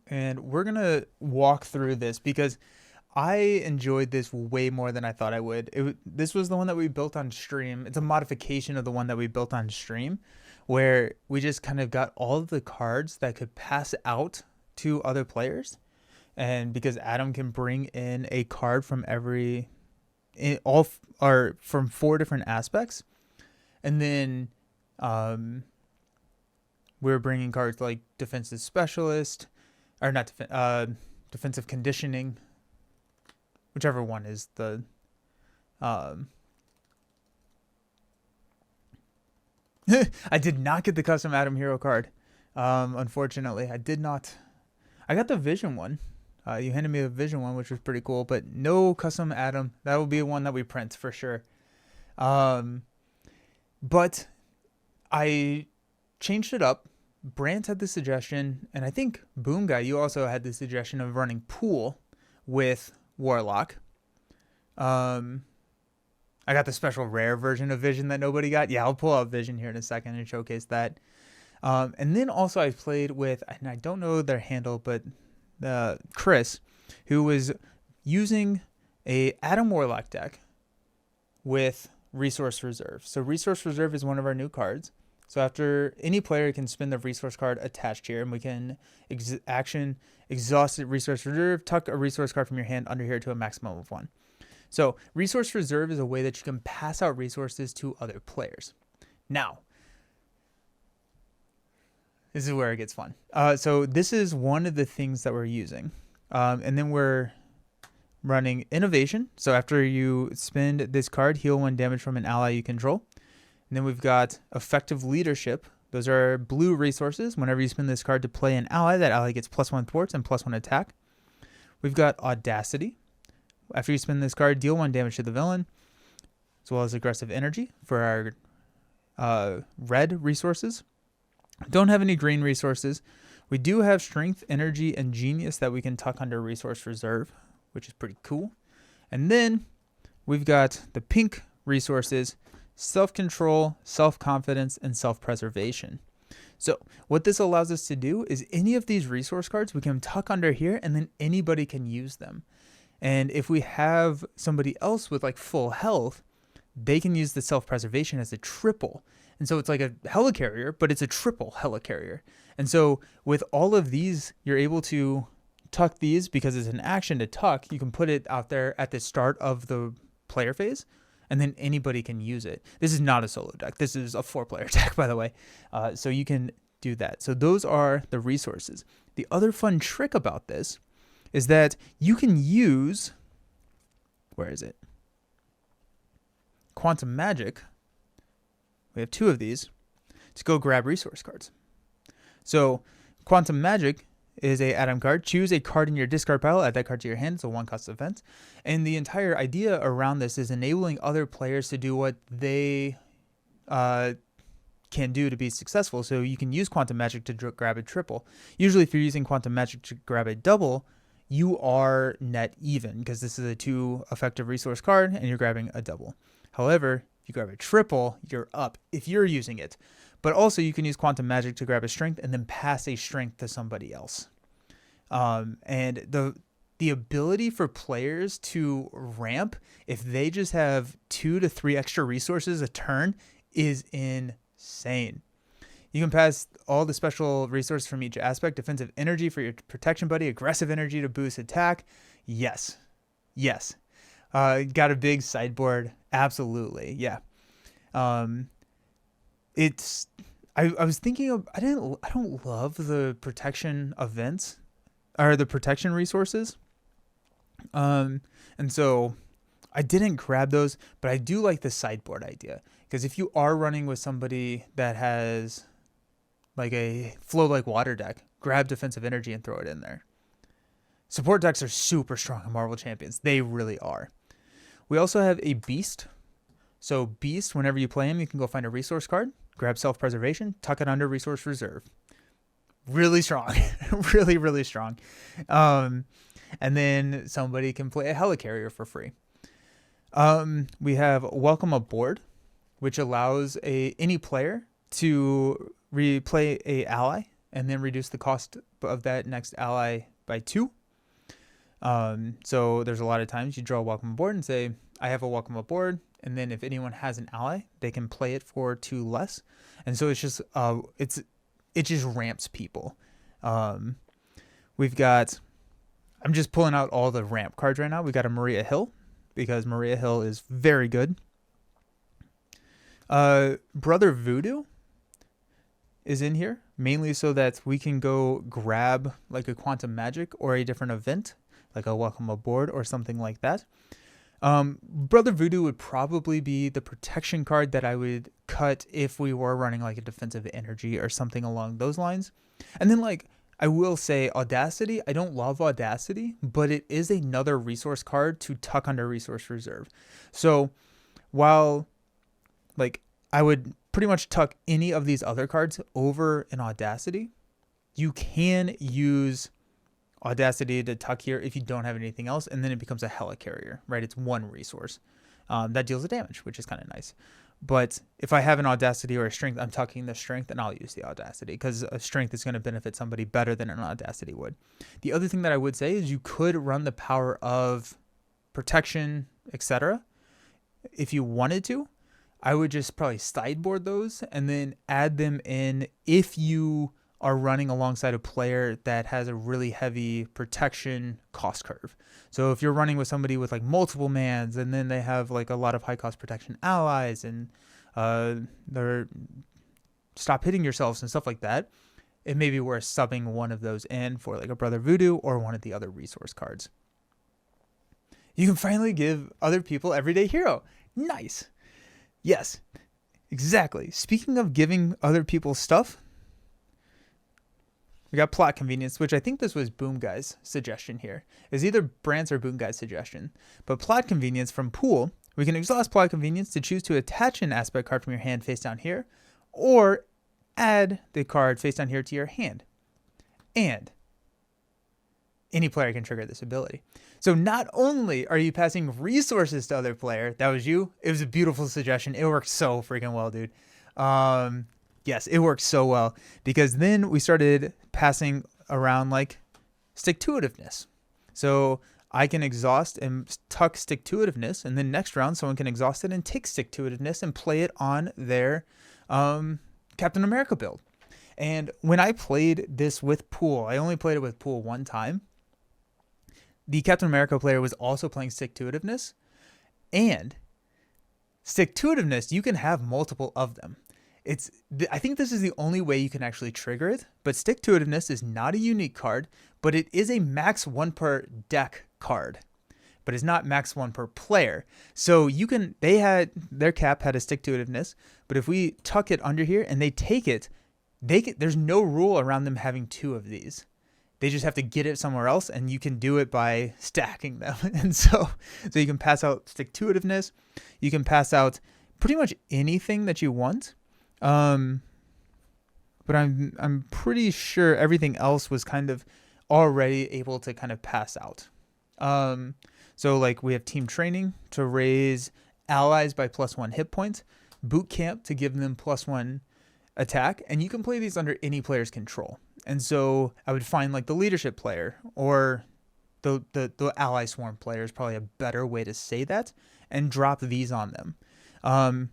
And we're going to walk through this because I enjoyed this way more than I thought I would. This was the one that we built on stream. It's a modification of the one that we built on stream, where we just kind of got all of the cards that could pass out to other players. And because Adam can bring in a card from or from 4 different aspects, and then we're bringing cards like defensive specialist, or not defensive conditioning, whichever one is the um I did not get the custom Adam Hero card. Unfortunately, I did not. I got the Vision one. You handed me the Vision one, which was pretty cool, but no custom Adam. That will be one that we print for sure. But I changed it up. Brant had the suggestion, and I think Boom Guy, you also had the suggestion of running Pool with Warlock. I got the special rare version of Vision that nobody got. Yeah, I'll pull out Vision here in a second and showcase that. And then also I played with, and I don't know their handle, but Chris, who was using a Adam Warlock deck with Resource Reserve. So Resource Reserve is one of our new cards. So after any player can spin the resource card attached here, and we can exhaust resource reserve, tuck a resource card from your hand under here to a maximum of 1. So resource reserve is a way that you can pass out resources to other players. Now, this is where it gets fun. So this is one of the things that we're using. And then we're running Innovation. So after you spend this card, heal 1 damage from an ally you control. And then we've got Effective Leadership. Those are blue resources. Whenever you spend this card to play an ally, that ally gets +1 thwarts and +1 attack. We've got Audacity. After you spend this card, deal 1 damage to the villain, as well as Aggressive Energy for our red resources. Don't have any green resources. We do have Strength, Energy, and Genius that we can tuck under Resource Reserve, which is pretty cool. And then we've got the pink resources: Self-Control, Self-Confidence, and Self-Preservation. So what this allows us to do is any of these resource cards we can tuck under here, and then anybody can use them. And if we have somebody else with like full health, they can use the self-preservation as a triple. And so it's like a helicarrier, but it's a triple helicarrier. And so with all of these, you're able to tuck these because it's an action to tuck. You can put it out there at the start of the player phase, and then anybody can use it. This is not a solo deck. This is a 4-player deck, by the way. So you can do that. So those are the resources. The other fun trick about this is that you can use, where is it? Quantum Magic. We have 2 of these to go grab resource cards. So Quantum Magic is a Adam card. Choose a card in your discard pile, add that card to your hand. It's a 1-cost event. And the entire idea around this is enabling other players to do what they can do to be successful. So you can use Quantum Magic to grab a triple. Usually if you're using Quantum Magic to grab a double, you are net even because this is a 2 effective resource card and you're grabbing a double. However, if you grab a triple, you're up if you're using it. But also you can use Quantum Magic to grab a strength and then pass a strength to somebody else. And the ability for players to ramp if they just have 2 to 3 extra resources a turn is insane. You can pass all the special resources from each aspect: defensive energy for your protection buddy, aggressive energy to boost attack. Yes. Got a big sideboard. Absolutely. Yeah. It's, I was thinking of, I don't love the protection events or the protection resources. And so I didn't grab those, but I do like the sideboard idea because if you are running with somebody that has like a flow like water deck, grab defensive energy and throw it in there. Support decks are super strong in Marvel Champions. They really are. We also have a Beast. So Beast, whenever you play him, you can go find a resource card, grab Self-Preservation, tuck it under Resource Reserve. Really strong. really, really strong. And then somebody can play a Helicarrier for free. We have Welcome Aboard, which allows any player to replay a ally and then reduce the cost of that next ally by 2. So there's a lot of times you draw a welcome aboard and say, I have a welcome aboard. And then if anyone has an ally, they can play it for 2 less. And so it's just, it just ramps people. We've got, I'm just pulling out all the ramp cards right now. We got a Maria Hill, because Maria Hill is very good. Brother Voodoo is in here, mainly so that we can go grab like a quantum magic or a different event, like a welcome aboard or something like that. Brother Voodoo would probably be the protection card that I would cut if we were running like a defensive energy or something along those lines. And then like, I will say Audacity, I don't love Audacity, but it is another resource card to tuck under resource reserve. So while like I would pretty much tuck any of these other cards over in Audacity, you can use Audacity to tuck here if you don't have anything else, and then it becomes a helicarrier, right? It's 1 resource that deals the damage, which is kind of nice. But if I have an Audacity or a Strength, I'm tucking the Strength, and I'll use the Audacity because a Strength is going to benefit somebody better than an Audacity would. The other thing that I would say is you could run the power of protection, etc. If you wanted to. I would just probably sideboard those and then add them in if you are running alongside a player that has a really heavy protection cost curve. So if you're running with somebody with like multiple mans and then they have like a lot of high cost protection allies and they're stop hitting yourselves and stuff like that, it may be worth subbing one of those in for like a Brother Voodoo or one of the other resource cards. You can finally give other people Everyday Hero. Nice. Yes, exactly. Speaking of giving other people stuff, we got Plot Convenience, which I think this was Boom Guy's suggestion here. It's either Brant's or Boom Guy's suggestion. But Plot Convenience from Pool, we can exhaust Plot Convenience to choose to attach an aspect card from your hand face down here, or add the card face down here to your hand. And any player can trigger this ability. So not only are you passing resources to other player, that was you. It was a beautiful suggestion. It worked so freaking well, dude. Yes, it worked so well because then we started passing around like stick-to-itiveness. So I can exhaust and tuck stick-to-itiveness, and then next round someone can exhaust it and take stick-to-itiveness and play it on their Captain America build. And when I played this with Pool, I only played it with Pool 1 time. The Captain America player was also playing stick-to-itiveness, and stick-to-itiveness, you can have multiple of them. I think this is the only way you can actually trigger it, but stick-to-itiveness is not a unique card, but it is a max 1 per deck card, but it's not max 1 per player. So their cap had a stick-to-itiveness, but if we tuck it under here and they take it, there's no rule around them having 2 of these. They just have to get it somewhere else, and you can do it by stacking them. And so you can pass out stick-to-itiveness. You can pass out pretty much anything that you want. But I'm pretty sure everything else was kind of already able to kind of pass out. So like we have team training to raise allies by +1 hit points, boot camp to give them +1 attack, and you can play these under any player's control. And so I would find like the leadership player or the ally swarm player is probably a better way to say that, and drop these on them.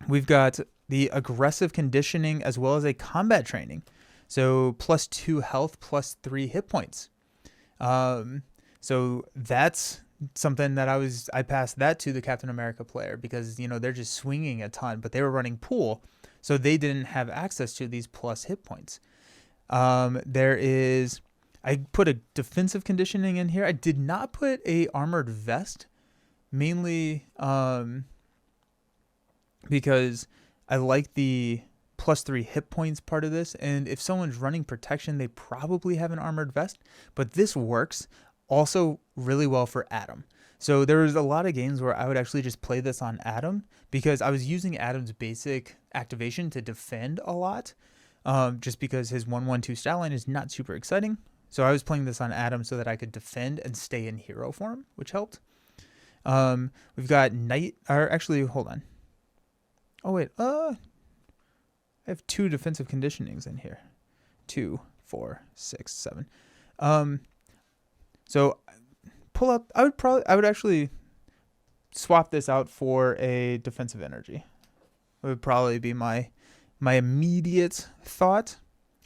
We've got the aggressive conditioning as well as a combat training. So +2 health, +3 hit points. So that's something that I passed that to the Captain America player because, they're just swinging a ton, but they were running Pool, so they didn't have access to these plus hit points. I put a defensive conditioning in here. I did not put a armored vest, mainly because I like the +3 hit points part of this. And if someone's running protection, they probably have an armored vest, but this works also really well for Adam. So there was a lot of games where I would actually just play this on Adam because I was using Adam's basic activation to defend a lot. Just because his 1/1/2 style line is not super exciting. So I was playing this on Adam so that I could defend and stay in hero form, which helped. We've got hold on. Oh wait, I have 2 defensive conditionings in here. 2, 4, 6, 7. So pull up. I would actually swap this out for a defensive energy. It would probably be my immediate thought.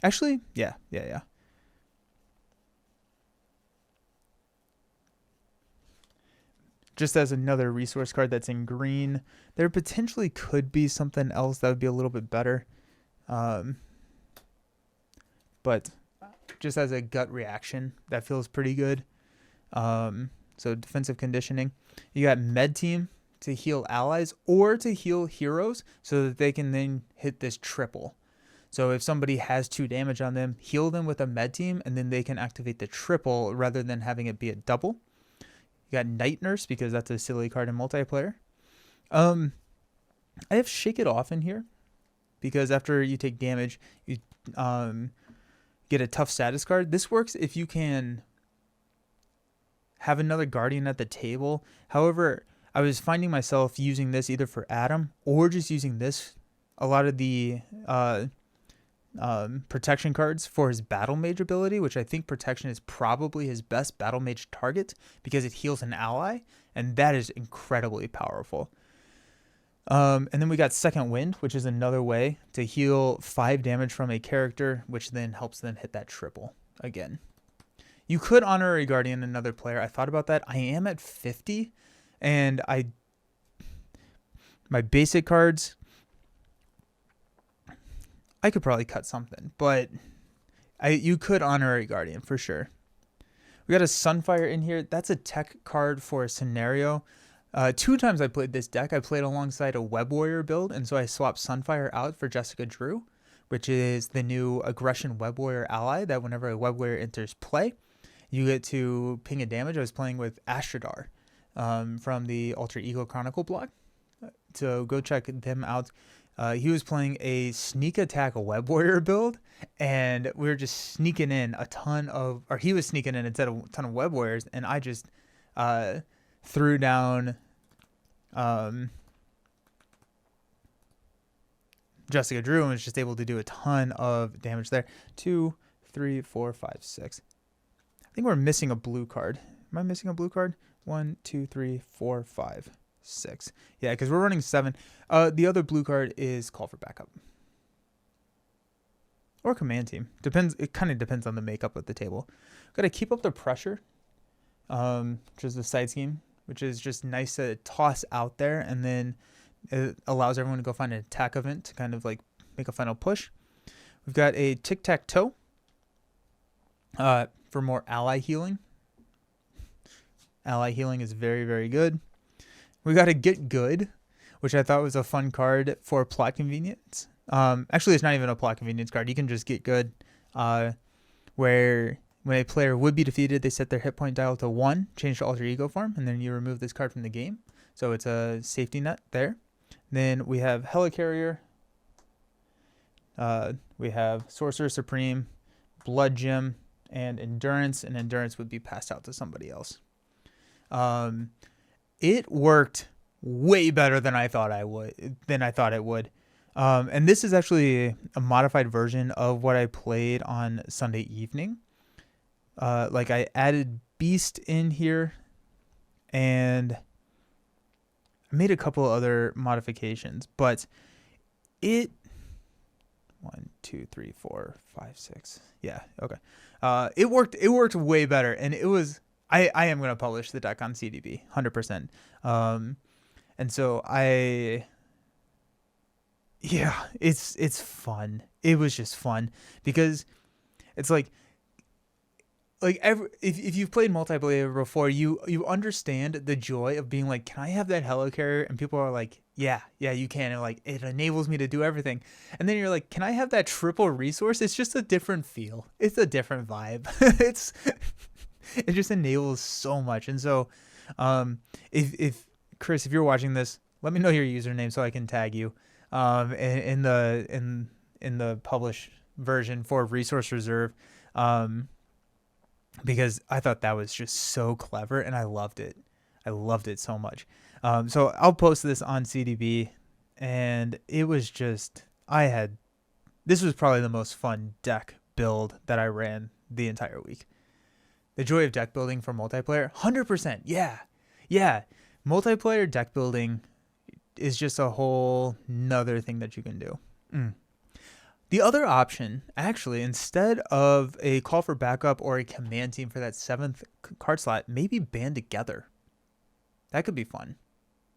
Actually, yeah. Just as another resource card that's in green, there potentially could be something else that would be a little bit better. But just as a gut reaction, that feels pretty good. So defensive conditioning. You got med team to heal allies or to heal heroes so that they can then hit this triple. So if somebody has 2 damage on them, heal them with a med team, and then they can activate the triple rather than having it be a double. You got Night Nurse because that's a silly card in multiplayer. I have Shake It Off in here because after you take damage, you get a tough status card. This works if you can have another Guardian at the table. However, I was finding myself using this either for Adam or just using this. A lot of the protection cards for his Battle Mage ability, which I think protection is probably his best Battle Mage target because it heals an ally, and that is incredibly powerful. And then we got Second Wind, which is another way to heal 5 damage from a character, which then helps them hit that triple again. You could Honorary Guardian another player. I thought about that. I am at 50, and my basic cards, I could probably cut something, but you could Honorary Guardian for sure. We got a Sunfire in here. That's a tech card for a scenario. 2 times I played this deck. I played alongside a Web Warrior build, and so I swapped Sunfire out for Jessica Drew, which is the new aggression Web Warrior ally that whenever a Web Warrior enters play, you get to ping a damage. I was playing with Astrodar from the Alter Ego Chronicle blog, so go check them out. He was playing a sneak attack Web Warrior build, and we were just sneaking in a ton of, or he was sneaking in instead of a ton of Web Warriors, and I just threw down Jessica Drew and was just able to do a ton of damage there. 2, 3, 4, 5, 6. I think we're missing a blue card. Am I missing a blue card? 1, 2, 3, 4, 5, 6. Yeah, because we're running 7. The other blue card is Call for Backup. Or Command Team. Depends. It kind of depends on the makeup of the table. Got to Keep Up the Pressure, which is the side scheme, which is just nice to toss out there, and then it allows everyone to go find an attack event to kind of like make a final push. We've got a Tic-Tac-Toe for more ally healing. Ally healing is very, very good. We got a Get Good, which I thought was a fun card for plot convenience. Actually, it's not even a plot convenience card. You can just Get Good, where when a player would be defeated, they set their hit point dial to 1, change to Alter Ego form, and then you remove this card from the game. So it's a safety net there. Then we have Helicarrier. We have Sorcerer Supreme, Blood Gem, and Endurance. And Endurance would be passed out to somebody else. It worked way better than I thought it would. And this is actually a modified version of what I played on Sunday evening. Like I added Beast in here, and I made a couple other modifications, but it 1, 2, 3, 4, 5, 6. Yeah. Okay. It worked way better. And it was, I am going to publish the deck on CDB 100%. And so it's fun. It was just fun because it's like if you've played multiplayer before, you understand the joy of being like, can I have that Helicarrier? And people are like, yeah, you can. And like, it enables me to do everything. And then you're like, can I have that triple resource? It's just a different feel. It's a different vibe. It just enables so much. And so, if Chris, if you're watching this, let me know your username so I can tag you, in the published version for Resource Reserve. Because I thought that was just so clever, and I loved it. I loved it so much. So I'll post this on CDB, and it was just, this was probably the most fun deck build that I ran the entire week. The joy of deck building for multiplayer, 100%. Yeah. Multiplayer deck building is just a whole nother thing that you can do. The other option, actually, instead of a call for backup or a command team for that 7th card slot, maybe band together. That could be fun.